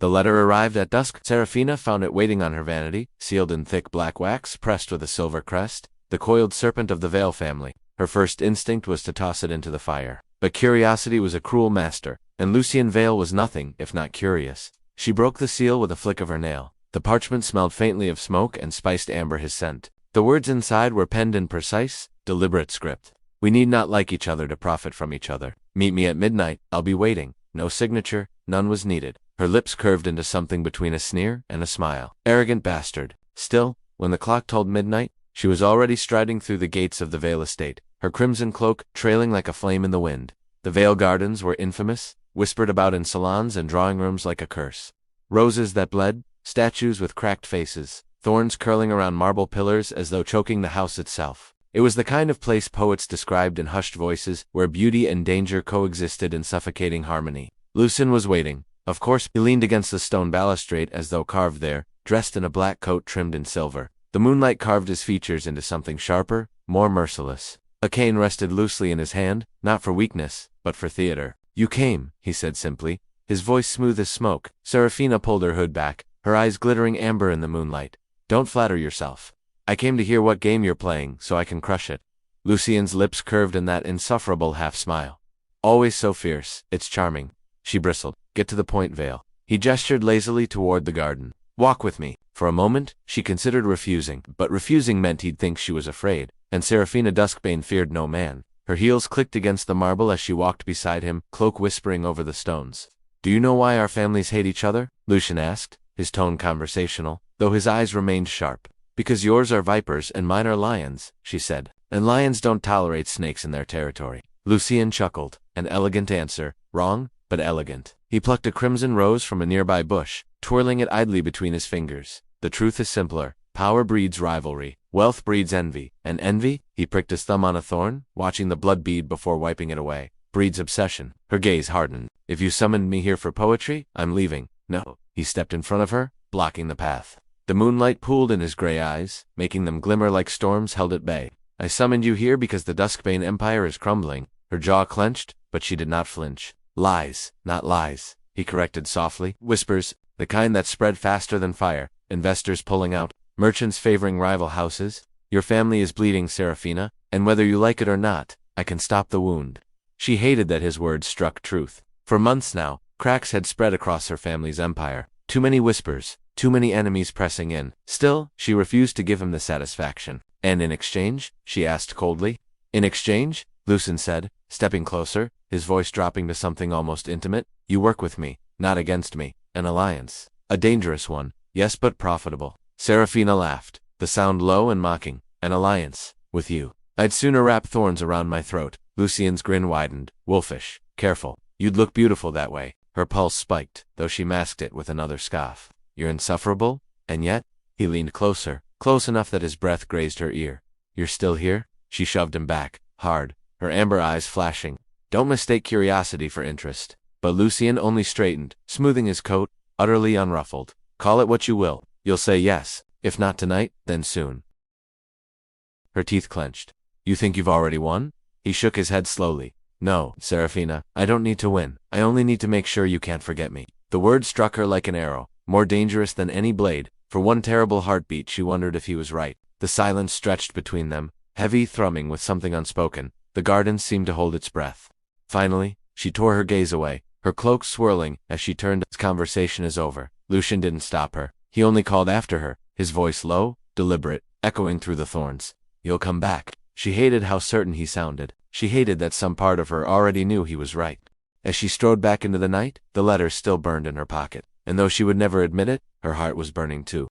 The letter arrived at dusk. Seraphina found it waiting on her vanity, sealed in thick black wax, pressed with a silver crest, the coiled serpent of the Vale family. Her first instinct was to toss it into the fire. But curiosity was a cruel master, and Lucien Vale was nothing if not curious. She broke the seal with a flick of her nail. The parchment smelled faintly of smoke and spiced amber his scent. The words inside were penned in precise, deliberate script. We need not like each other to profit from each other. Meet me at midnight, I'll be waiting. No signature, none was needed. Her lips curved into something between a sneer and a smile. Arrogant bastard. Still, when the clock told midnight, she was already striding through the gates of the Vale estate, her crimson cloak trailing like a flame in the wind. The Vale gardens were infamous, whispered about in salons and drawing rooms like a curse. Roses that bled, statues with cracked faces, thorns curling around marble pillars as though choking the house itself. It was the kind of place poets described in hushed voices, where beauty and danger coexisted in suffocating harmony. Lucien was waiting. Of course, he leaned against the stone balustrade as though carved there, dressed in a black coat trimmed in silver. The moonlight carved his features into something sharper, more merciless. A cane rested loosely in his hand, not for weakness, but for theater. You came, he said simply, his voice smooth as smoke. Seraphina pulled her hood back, her eyes glittering amber in the moonlight. Don't flatter yourself. I came to hear what game you're playing, so I can crush it. Lucien's lips curved in that insufferable half-smile. Always so fierce, it's charming. She bristled. Get to the point, Vale. He gestured lazily toward the garden. Walk with me. For a moment, she considered refusing, but refusing meant he'd think she was afraid, and Seraphina Duskbane feared no man. Her heels clicked against the marble as she walked beside him, cloak whispering over the stones. Do you know why our families hate each other? Lucien asked, his tone conversational, though his eyes remained sharp. Because yours are vipers and mine are lions, she said, and lions don't tolerate snakes in their territory. Lucien chuckled. An elegant answer, wrong, but elegant. He plucked a crimson rose from a nearby bush, twirling it idly between his fingers. The truth is simpler. Power breeds rivalry. Wealth breeds envy. And envy, he pricked his thumb on a thorn, watching the blood bead before wiping it away, breeds obsession. Her gaze hardened. If you summoned me here for poetry, I'm leaving. No. He stepped in front of her, blocking the path. The moonlight pooled in his gray eyes, making them glimmer like storms held at bay. I summoned you here because the Duskbane Empire is crumbling. Her jaw clenched, but she did not flinch. Lies, not lies, he corrected softly. Whispers, the kind that spread faster than fire. Investors pulling out, merchants favoring rival houses. Your family is bleeding, Seraphina, and whether you like it or not, I can stop the wound. She hated that his words struck truth. For months now, cracks had spread across her family's empire. Too many whispers, too many enemies pressing in. Still, she refused to give him the satisfaction. And in exchange? She asked coldly. In exchange? Lucien said, stepping closer, his voice dropping to something almost intimate. You work with me, not against me. An alliance. A dangerous one, yes, but profitable. Seraphina laughed, the sound low and mocking. An alliance. With you. I'd sooner wrap thorns around my throat. Lucien's grin widened. Wolfish. Careful. You'd look beautiful that way. Her pulse spiked, though she masked it with another scoff. You're insufferable? And yet? He leaned closer, close enough that his breath grazed her ear. You're still here? She shoved him back, hard, her amber eyes flashing. Don't mistake curiosity for interest. But Lucien only straightened, smoothing his coat, utterly unruffled. Call it what you will. You'll say yes. If not tonight, then soon. Her teeth clenched. You think you've already won? He shook his head slowly. No, Seraphina, I don't need to win. I only need to make sure you can't forget me. The word struck her like an arrow, more dangerous than any blade. For one terrible heartbeat she wondered if he was right. The silence stretched between them, heavy, thrumming with something unspoken. The garden seemed to hold its breath. Finally, she tore her gaze away, her cloak swirling as she turned. This conversation is over. Lucien didn't stop her. He only called after her, his voice low, deliberate, echoing through the thorns. You'll come back. She hated how certain he sounded. She hated that some part of her already knew he was right. As she strode back into the night, the letter still burned in her pocket, and though she would never admit it, her heart was burning too.